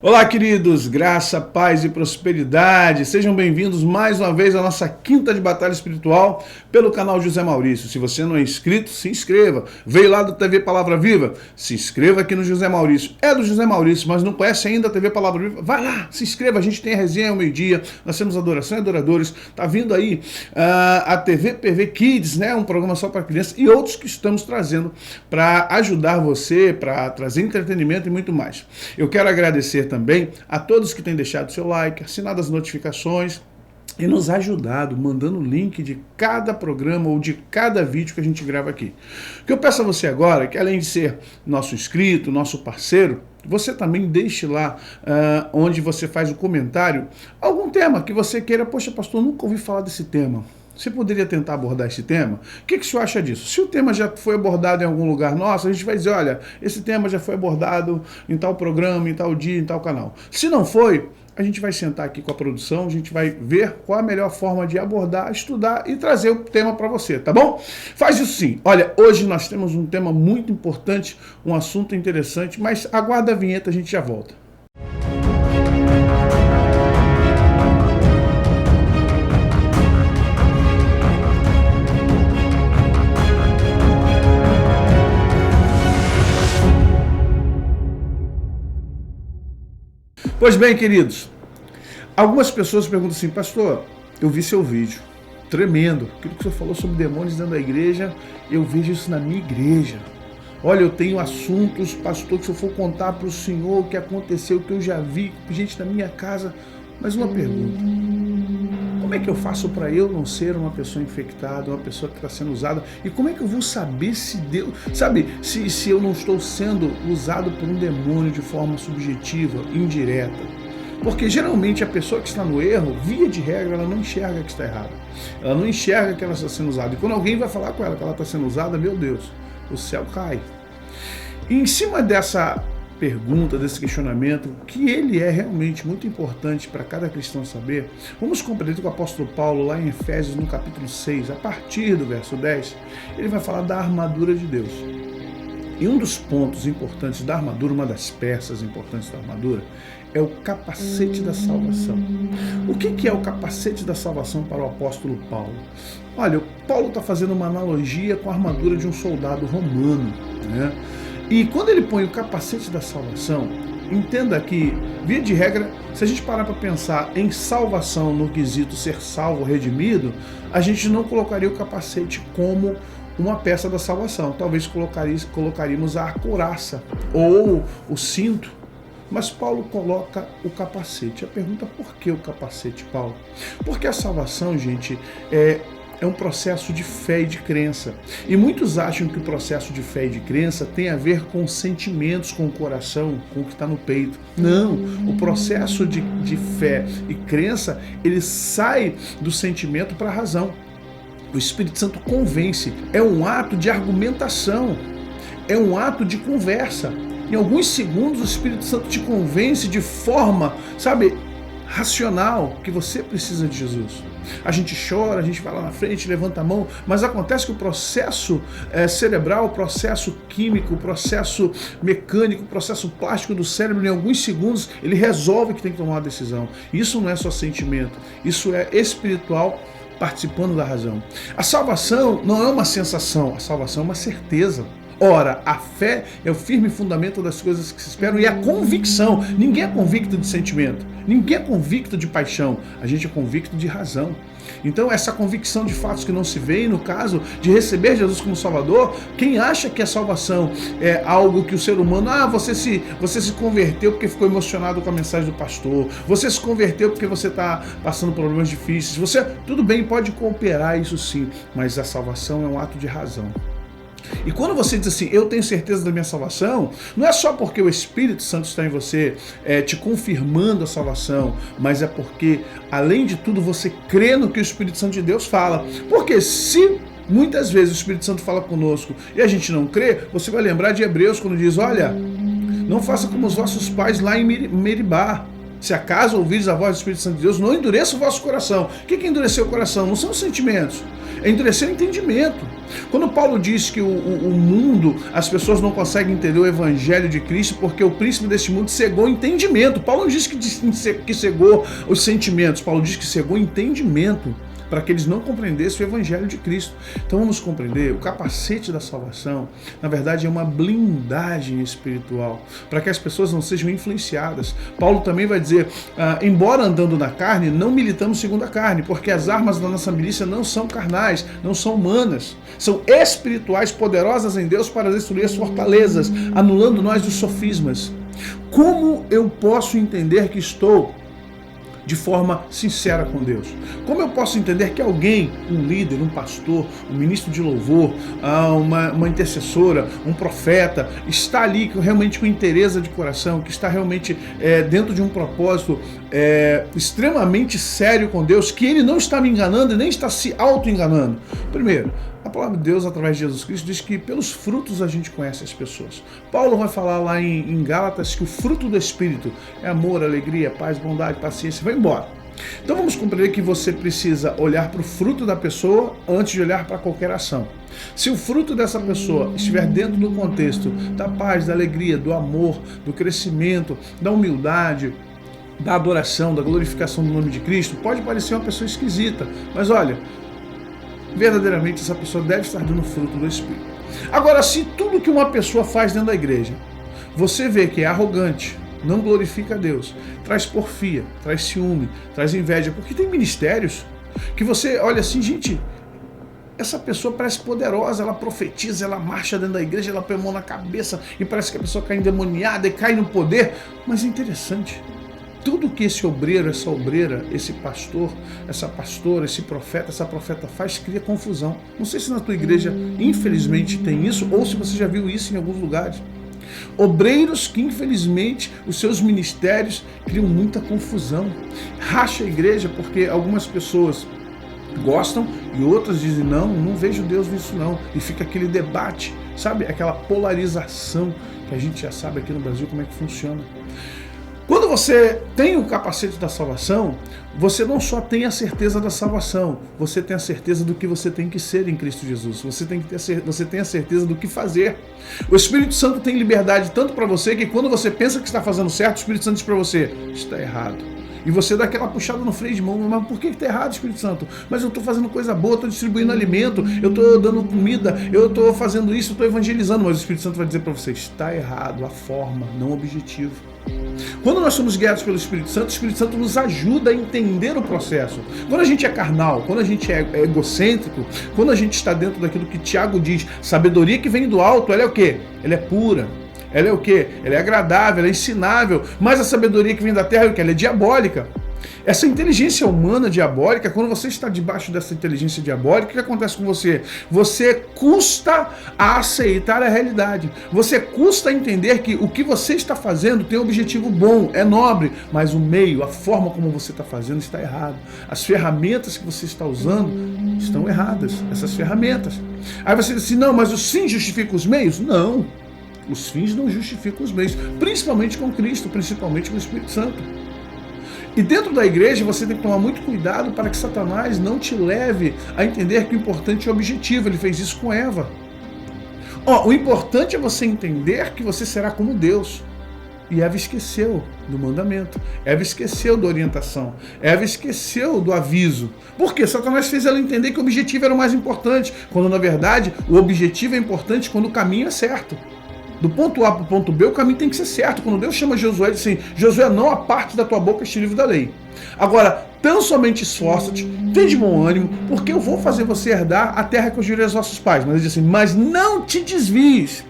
Olá, queridos, graça, paz e prosperidade. Sejam bem-vindos mais uma vez à nossa quinta de batalha espiritual pelo canal José Maurício. Se você não é inscrito, se inscreva. Veio lá do TV Palavra Viva? Se inscreva aqui no José Maurício. É do José Maurício, mas não conhece ainda a TV Palavra Viva? Vai lá, se inscreva. A gente tem a resenha ao meio-dia, nós temos adoração e adoradores. Tá vindo aí a TV PV Kids, né? Um programa só para crianças e outros que estamos trazendo para ajudar você, para trazer entretenimento e muito mais. Eu quero agradecer também a todos que têm deixado seu like, assinado as notificações e nos ajudado, mandando o link de cada programa ou de cada vídeo que a gente grava aqui. O que eu peço a você agora é que, além de ser nosso inscrito, nosso parceiro, você também deixe lá onde você faz o comentário algum tema que você queira. Poxa, pastor, nunca ouvi falar desse tema. Você poderia tentar abordar esse tema? O que o senhor acha disso? Se o tema já foi abordado em algum lugar nosso, a gente vai dizer, olha, esse tema já foi abordado em tal programa, em tal dia, em tal canal. Se não foi, a gente vai sentar aqui com a produção, a gente vai ver qual a melhor forma de abordar, estudar e trazer o tema para você, tá bom? Faz isso sim. Olha, hoje nós temos um tema muito importante, um assunto interessante, mas aguarda a vinheta, a gente já volta. Pois bem, queridos, algumas pessoas perguntam assim, pastor, eu vi seu vídeo, tremendo, aquilo que o senhor falou sobre demônios dentro da igreja, eu vejo isso na minha igreja. Olha, eu tenho assuntos, pastor, que se eu for contar para o senhor o que aconteceu, o que eu já vi, gente na minha casa. Mas uma pergunta, como é que eu faço para eu não ser uma pessoa infectada, uma pessoa que está sendo usada? E como é que eu vou saber se Deus, sabe, se eu não estou sendo usado por um demônio de forma subjetiva, indireta? Porque geralmente a pessoa que está no erro, via de regra, ela não enxerga que está errada. Ela não enxerga que ela está sendo usada. E quando alguém vai falar com ela que ela está sendo usada, meu Deus, o céu cai. E em cima dessa pergunta, desse questionamento, que ele é realmente muito importante para cada cristão saber, vamos compreender que o apóstolo Paulo, lá em Efésios, no capítulo 6, a partir do verso 10, ele vai falar da armadura de Deus. E um dos pontos importantes da armadura, uma das peças importantes da armadura, é o capacete da salvação. O que é o capacete da salvação para o apóstolo Paulo? Olha, o Paulo está fazendo uma analogia com a armadura de um soldado romano, né? E quando ele põe o capacete da salvação, entenda que, via de regra, se a gente parar para pensar em salvação no quesito ser salvo, redimido, a gente não colocaria o capacete como uma peça da salvação. Talvez colocaríamos a couraça ou o cinto. Mas Paulo coloca o capacete. A pergunta, por que o capacete, Paulo? Porque a salvação, gente, é um processo de fé e de crença. E muitos acham que o processo de fé e de crença tem a ver com sentimentos, com o coração, com o que está no peito. Não, o processo de fé e crença, ele sai do sentimento para a razão. O Espírito Santo convence, é um ato de argumentação, é um ato de conversa. Em alguns segundos o Espírito Santo te convence de forma, sabe, racional, que você precisa de Jesus. A gente chora, a gente vai lá na frente, levanta a mão, mas acontece que o processo cerebral, o processo químico, o processo mecânico, o processo plástico do cérebro, em alguns segundos, ele resolve que tem que tomar uma decisão. Isso não é só sentimento, isso é espiritual participando da razão. A salvação não é uma sensação, a salvação é uma certeza. Ora, a fé é o firme fundamento das coisas que se esperam e a convicção. Ninguém é convicto de sentimento, ninguém é convicto de paixão, a gente é convicto de razão. Então essa convicção de fatos que não se veem, no caso de receber Jesus como Salvador, quem acha que a salvação é algo que o ser humano, você se converteu porque ficou emocionado com a mensagem do pastor, você se converteu porque você está passando problemas difíceis, tudo bem, pode cooperar isso sim, mas a salvação é um ato de razão. E quando você diz assim, eu tenho certeza da minha salvação, não é só porque o Espírito Santo está em você te confirmando a salvação, mas é porque, além de tudo, você crê no que o Espírito Santo de Deus fala. Porque se muitas vezes o Espírito Santo fala conosco e a gente não crê, você vai lembrar de Hebreus quando diz, olha, não faça como os vossos pais lá em Meribá. Se acaso ouvires a voz do Espírito Santo de Deus, não endureça o vosso coração. O que é endurecer o coração? Não são os sentimentos, é endurecer o entendimento. Quando Paulo diz que o mundo, as pessoas não conseguem entender o evangelho de Cristo porque o príncipe deste mundo cegou o entendimento. Paulo não diz que cegou os sentimentos, Paulo diz que cegou o entendimento para que eles não compreendessem o evangelho de Cristo. Então vamos compreender, o capacete da salvação, na verdade, é uma blindagem espiritual, para que as pessoas não sejam influenciadas. Paulo também vai dizer, embora andando na carne, não militamos segundo a carne, porque as armas da nossa milícia não são carnais, não são humanas, são espirituais, poderosas em Deus para destruir as fortalezas, anulando nós os sofismas. Como eu posso entender que estou de forma sincera com Deus? Como eu posso entender que alguém, um líder, um pastor, um ministro de louvor, uma intercessora, um profeta, está ali realmente com interesse de coração, que está realmente dentro de um propósito extremamente sério com Deus, que ele não está me enganando e nem está se auto-enganando? Primeiro, a palavra de Deus, através de Jesus Cristo, diz que pelos frutos a gente conhece as pessoas. Paulo vai falar lá em Gálatas que o fruto do Espírito é amor, alegria, paz, bondade, paciência. Vai embora. Então vamos compreender que você precisa olhar para o fruto da pessoa antes de olhar para qualquer ação. Se o fruto dessa pessoa estiver dentro do contexto da paz, da alegria, do amor, do crescimento, da humildade, da adoração, da glorificação do nome de Cristo, pode parecer uma pessoa esquisita, mas olha, verdadeiramente essa pessoa deve estar dando fruto do Espírito. Agora, se tudo que uma pessoa faz dentro da igreja, você vê que é arrogante, não glorifica a Deus, traz porfia, traz ciúme, traz inveja, porque tem ministérios que você olha assim, gente, essa pessoa parece poderosa, ela profetiza, ela marcha dentro da igreja, ela põe a mão na cabeça e parece que a pessoa cai endemoniada e cai no poder, mas é interessante. Tudo que esse obreiro, essa obreira, esse pastor, essa pastora, esse profeta, essa profeta faz, cria confusão. Não sei se na tua igreja, infelizmente, tem isso, ou se você já viu isso em alguns lugares. Obreiros que, infelizmente, os seus ministérios criam muita confusão. Racha a igreja porque algumas pessoas gostam e outras dizem, não vejo Deus nisso não. E fica aquele debate, sabe? Aquela polarização que a gente já sabe aqui no Brasil como é que funciona. Quando você tem o capacete da salvação, você não só tem a certeza da salvação, você tem a certeza do que você tem que ser em Cristo Jesus. Você tem a certeza do que fazer. O Espírito Santo tem liberdade tanto para você que quando você pensa que está fazendo certo, o Espírito Santo diz para você, está errado. E você dá aquela puxada no freio de mão, mas por que está errado, Espírito Santo? Mas eu estou fazendo coisa boa, estou distribuindo alimento, eu estou dando comida, eu estou fazendo isso, eu estou evangelizando, mas o Espírito Santo vai dizer para você, está errado, a forma, não o objetivo. Quando nós somos guiados pelo Espírito Santo nos ajuda a entender o processo. Quando a gente é carnal, quando a gente é egocêntrico, quando a gente está dentro daquilo que Tiago diz, sabedoria que vem do alto, ela é o quê? Ela é pura. Ela é o quê? Ela é agradável, ela é ensinável, mas a sabedoria que vem da terra é o quê? Ela é diabólica. Essa inteligência humana diabólica, quando você está debaixo dessa inteligência diabólica, o que acontece com você? Você custa a aceitar a realidade. Você custa a entender que o que você está fazendo tem um objetivo bom, é nobre, mas o meio, a forma como você está fazendo está errado. As ferramentas que você está usando estão erradas, essas ferramentas. Aí você diz assim, não, mas os fins justificam os meios? Não. Os fins não justificam os meios, principalmente com Cristo, principalmente com o Espírito Santo. E dentro da igreja você tem que tomar muito cuidado para que Satanás não te leve a entender que o importante é o objetivo. Ele fez isso com Eva. O importante é você entender que você será como Deus. E Eva esqueceu do mandamento. Eva esqueceu da orientação. Eva esqueceu do aviso. Por quê? Satanás fez ela entender que o objetivo era o mais importante, quando na verdade o objetivo é importante quando o caminho é certo. Do ponto A para o ponto B, o caminho tem que ser certo. Quando Deus chama Josué, ele diz assim, Josué, não aparte da tua boca este livro da lei. Agora, tão somente esforça-te, tem de bom ânimo, porque eu vou fazer você herdar a terra que eu jurei aos vossos pais. Mas ele diz assim, mas não te desvies.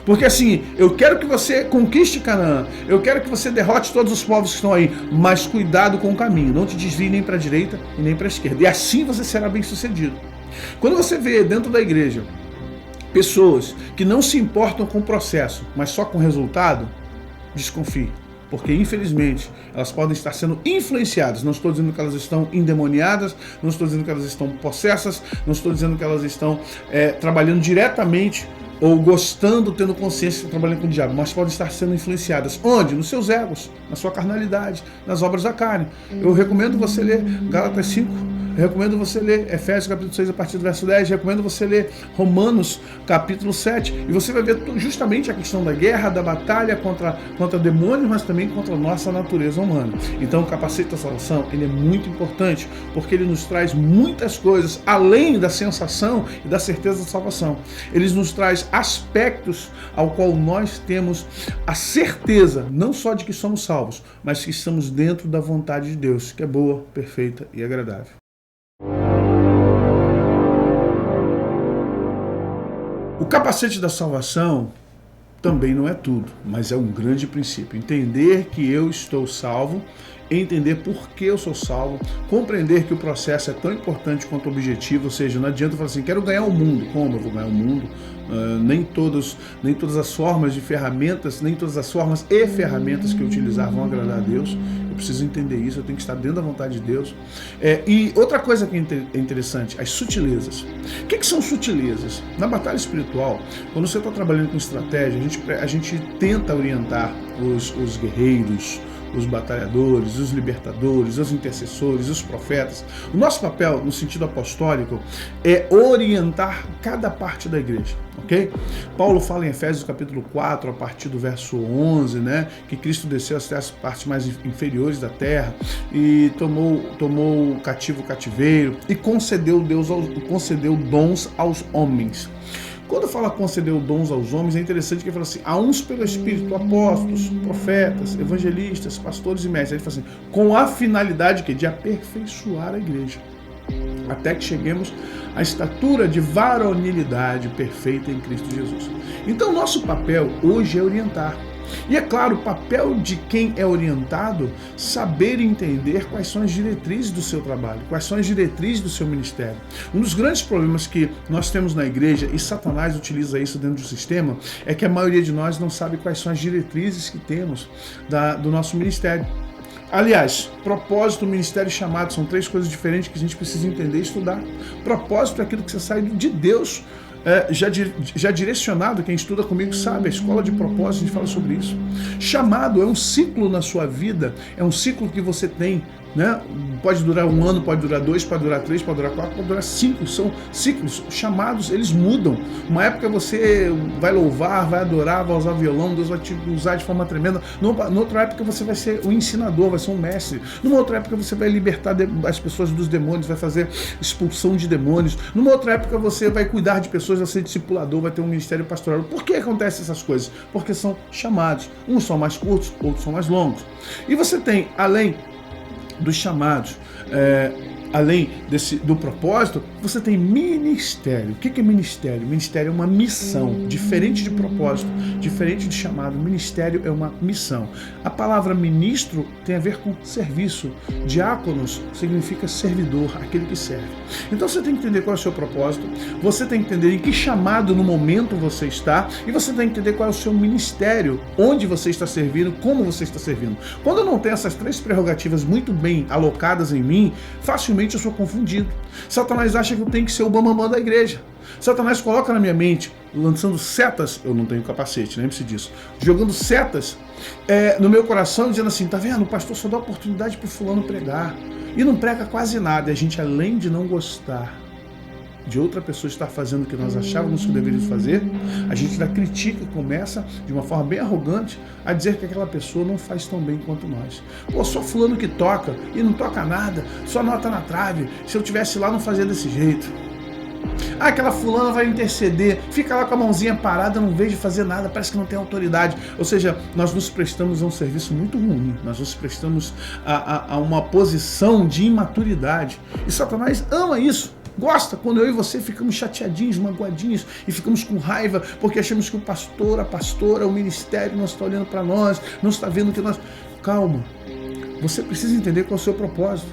Porque assim, eu quero que você conquiste Canaã, eu quero que você derrote todos os povos que estão aí, mas cuidado com o caminho, não te desvie nem para a direita e nem para a esquerda. E assim você será bem sucedido. Quando você vê dentro da igreja pessoas que não se importam com o processo, mas só com o resultado, desconfie. Porque, infelizmente, elas podem estar sendo influenciadas. Não estou dizendo que elas estão endemoniadas, não estou dizendo que elas estão possessas, não estou dizendo que elas estão trabalhando diretamente ou gostando, tendo consciência de trabalhando com o diabo, mas podem estar sendo influenciadas. Onde? Nos seus egos, na sua carnalidade, nas obras da carne. Eu recomendo você ler Gálatas 5, Eu recomendo você ler Efésios capítulo 6 a partir do verso 10, recomendo você ler Romanos capítulo 7, e você vai ver justamente a questão da guerra, da batalha contra demônios, mas também contra a nossa natureza humana. Então o capacete da salvação, ele é muito importante, porque ele nos traz muitas coisas, além da sensação e da certeza da salvação. Ele nos traz aspectos ao qual nós temos a certeza, não só de que somos salvos, mas que estamos dentro da vontade de Deus, que é boa, perfeita e agradável. O capacete da salvação também não é tudo, mas é um grande princípio. Entender que eu estou salvo, entender por que eu sou salvo, compreender que o processo é tão importante quanto o objetivo, ou seja, não adianta falar assim, quero ganhar o mundo. Como eu vou ganhar o mundo? Nem todas as formas de ferramentas, nem todas as formas e ferramentas que eu utilizar vão agradar a Deus. Eu preciso entender isso, eu tenho que estar dentro da vontade de Deus. E outra coisa que é interessante, as sutilezas. O que são sutilezas? Na batalha espiritual, quando você está trabalhando com estratégia, a gente tenta orientar os guerreiros, os batalhadores, os libertadores, os intercessores, os profetas. O nosso papel, no sentido apostólico, é orientar cada parte da igreja, ok? Paulo fala em Efésios capítulo 4, a partir do verso 11, né, que Cristo desceu até as partes mais inferiores da terra e tomou cativo o cativeiro e concedeu dons aos homens. Quando fala concedeu dons aos homens, é interessante que ele fala assim, a uns pelo Espírito, apóstolos, profetas, evangelistas, pastores e mestres. Ele fala assim, com a finalidade de aperfeiçoar a igreja, até que cheguemos à estatura de varonilidade perfeita em Cristo Jesus. Então, nosso papel hoje é orientar. E é claro, o papel de quem é orientado, saber e entender quais são as diretrizes do seu trabalho, quais são as diretrizes do seu ministério. Um dos grandes problemas que nós temos na igreja, e Satanás utiliza isso dentro do sistema, é que a maioria de nós não sabe quais são as diretrizes que temos do nosso ministério. Aliás, propósito, ministério e chamado são três coisas diferentes que a gente precisa entender e estudar. Propósito é aquilo que você sai de Deus, já direcionado. Quem estuda comigo sabe, a escola de propósito, a gente fala sobre isso. Chamado é um ciclo na sua vida, é um ciclo que você tem, né? Pode durar 1 ano, pode durar 2, pode durar 3, pode durar 4, pode durar 5, são ciclos. Chamados, eles mudam. Uma época você vai louvar, vai adorar, vai usar violão, Deus vai te usar de forma tremenda. Numa outra época você vai ser um ensinador, vai ser um mestre. Numa outra época você vai libertar as pessoas dos demônios, vai fazer expulsão de demônios. Numa outra época você vai cuidar de pessoas, vai ser discipulador, vai ter um ministério pastoral. Por que acontecem essas coisas? Porque são chamados. Uns são mais curtos, outros são mais longos. E você tem, além dos chamados, além do propósito, você tem ministério. O que é ministério? Ministério é uma missão, diferente de propósito, diferente de chamado. Ministério é uma missão. A palavra ministro tem a ver com serviço. Diáconos significa servidor, aquele que serve. Então você tem que entender qual é o seu propósito, você tem que entender em que chamado no momento você está, e você tem que entender qual é o seu ministério, onde você está servindo, como você está servindo. Quando eu não tenho essas três prerrogativas muito bem alocadas em mim, facilmente eu sou confundido. Satanás acha que eu tenho que ser o bambambam da igreja. Satanás coloca na minha mente, lançando setas, eu não tenho capacete, lembre-se disso, jogando setas no meu coração, dizendo assim, tá vendo, o pastor só dá oportunidade para o fulano pregar, e não prega quase nada. E a gente, além de não gostar de outra pessoa estar fazendo o que nós achávamos que deveríamos fazer, a gente ainda critica e começa, de uma forma bem arrogante, a dizer que aquela pessoa não faz tão bem quanto nós. Pô, só fulano que toca e não toca nada, só nota na trave, se eu tivesse lá não fazia desse jeito. Ah, aquela fulana vai interceder, fica lá com a mãozinha parada, não vejo fazer nada, parece que não tem autoridade. Ou seja, nós nos prestamos a um serviço muito ruim, nós nos prestamos a uma posição de imaturidade. E Satanás ama isso. Gosta quando eu e você ficamos chateadinhos, magoadinhos e ficamos com raiva porque achamos que o pastor, a pastora, o ministério não está olhando para nós, não está vendo o que nós... Calma, você precisa entender qual é o seu propósito,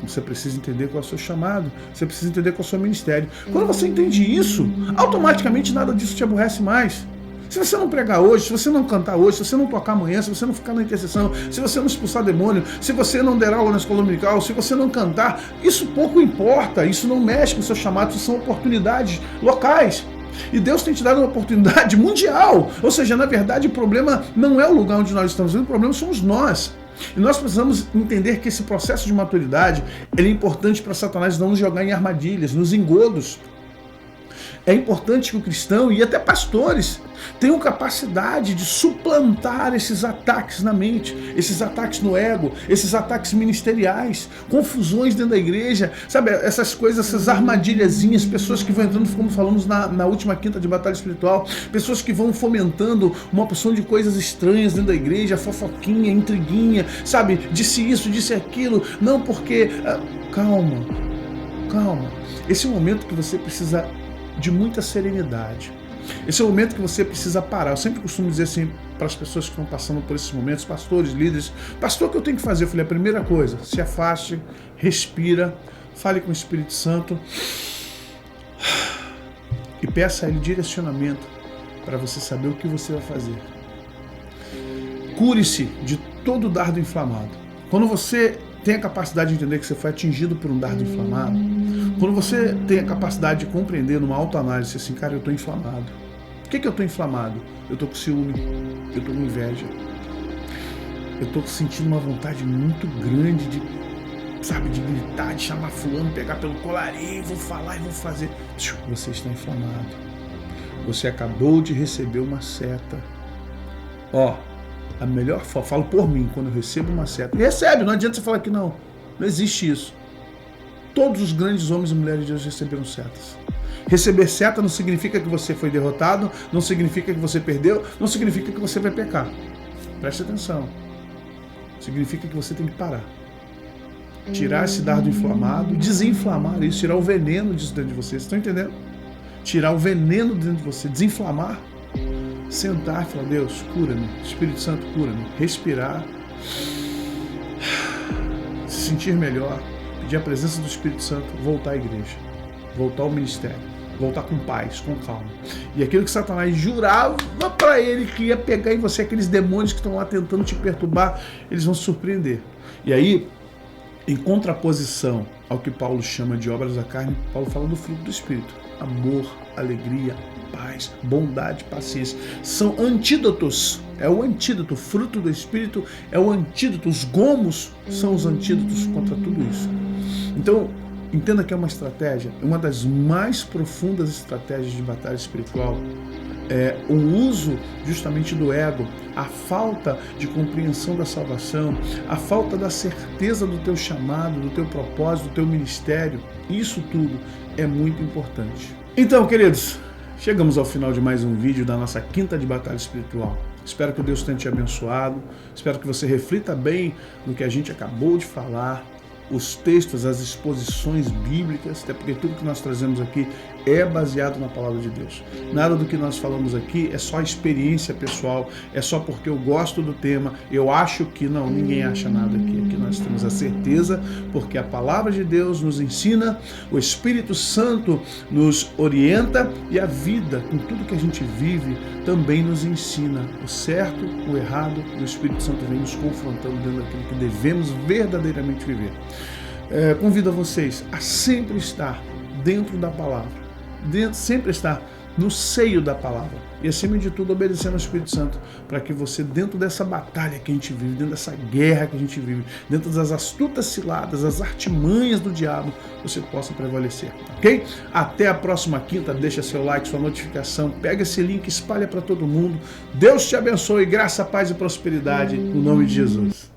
você precisa entender qual é o seu chamado, você precisa entender qual é o seu ministério. Quando você entende isso, automaticamente nada disso te aborrece mais. Se você não pregar hoje, se você não cantar hoje, se você não tocar amanhã, se você não ficar na intercessão, se você não expulsar demônio, se você não der aula na escola dominical, se você não cantar, isso pouco importa, isso não mexe com o seu chamado, isso são oportunidades locais. E Deus tem te dado uma oportunidade mundial. Ou seja, na verdade, o problema não é o lugar onde nós estamos, o problema somos nós. E nós precisamos entender que esse processo de maturidade ele é importante para Satanás não nos jogar em armadilhas, nos engodos. É importante que o cristão e até pastores tenham capacidade de suplantar esses ataques na mente, esses ataques no ego, esses ataques ministeriais, confusões dentro da igreja, sabe, essas coisas, essas armadilhazinhas, pessoas que vão entrando, como falamos na última quinta de batalha espiritual, pessoas que vão fomentando uma porção de coisas estranhas dentro da igreja, fofoquinha, intriguinha, sabe, disse isso, disse aquilo, não porque... Calma. Esse é o momento que você precisa de muita serenidade. Esse é o momento que você precisa parar. Eu sempre costumo dizer assim para as pessoas que estão passando por esses momentos, pastores, líderes, pastor, o que eu tenho que fazer? Eu falei, a primeira coisa, se afaste, respira, fale com o Espírito Santo e peça a Ele direcionamento para você saber o que você vai fazer. Cure-se de todo dardo inflamado. Quando você tem a capacidade de entender que você foi atingido por um dardo inflamado, quando você tem a capacidade de compreender numa autoanálise assim, cara, eu estou inflamado. Por que eu estou inflamado? Eu estou com ciúme, eu estou com inveja, eu estou sentindo uma vontade muito grande de, sabe, de gritar, de chamar fulano, pegar pelo colarinho, vou falar e vou fazer. Você está inflamado. Você acabou de receber uma seta. A melhor forma, falo por mim, quando eu recebo uma seta. Recebe, não adianta você falar que não. Não existe isso. Todos os grandes homens e mulheres de Deus receberam setas. Receber seta não significa que você foi derrotado, não significa que você perdeu, não significa que você vai pecar. Preste atenção. Significa que você tem que parar. Tirar esse dardo inflamado, desinflamar isso, tirar o veneno disso dentro de você. Vocês estão entendendo? Tirar o veneno dentro de você, desinflamar. Sentar e falar, Deus, cura-me, Espírito Santo, cura-me, respirar, se sentir melhor, pedir a presença do Espírito Santo, voltar à igreja, voltar ao ministério, voltar com paz, com calma. E aquilo que Satanás jurava para ele que ia pegar em você, aqueles demônios que estão lá tentando te perturbar, eles vão se surpreender. E aí, em contraposição ao que Paulo chama de obras da carne, Paulo fala do fruto do Espírito: amor, alegria, paz, bondade, paciência. São antídotos. É o antídoto. O fruto do Espírito é o antídoto. Os gomos são os antídotos contra tudo isso. Então, entenda que é uma estratégia, uma das mais profundas estratégias de batalha espiritual. É o uso justamente do ego, a falta de compreensão da salvação, a falta da certeza do teu chamado, do teu propósito, do teu ministério. Isso tudo é muito importante. Então, queridos, chegamos ao final de mais um vídeo da nossa quinta de batalha espiritual. Espero que Deus tenha te abençoado, espero que você reflita bem no que a gente acabou de falar, os textos, as exposições bíblicas, até porque tudo que nós trazemos aqui é baseado na palavra de Deus. Nada do que nós falamos aqui é só experiência pessoal, é só porque eu gosto do tema, eu acho que não, ninguém acha nada aqui. Aqui nós temos a certeza, porque a palavra de Deus nos ensina, o Espírito Santo nos orienta e a vida, com tudo que a gente vive, também nos ensina o certo, o errado, e o Espírito Santo vem nos confrontando dentro daquilo que devemos verdadeiramente viver. Convido a vocês a sempre estar dentro da palavra, sempre estar no seio da palavra e, acima de tudo, obedecendo ao Espírito Santo, para que você, dentro dessa batalha que a gente vive, dentro dessa guerra que a gente vive, dentro das astutas ciladas, as artimanhas do diabo, você possa prevalecer, ok? Até a próxima quinta, deixa seu like, sua notificação, pega esse link, espalha para todo mundo. Deus te abençoe, graça, paz e prosperidade, no nome de Jesus.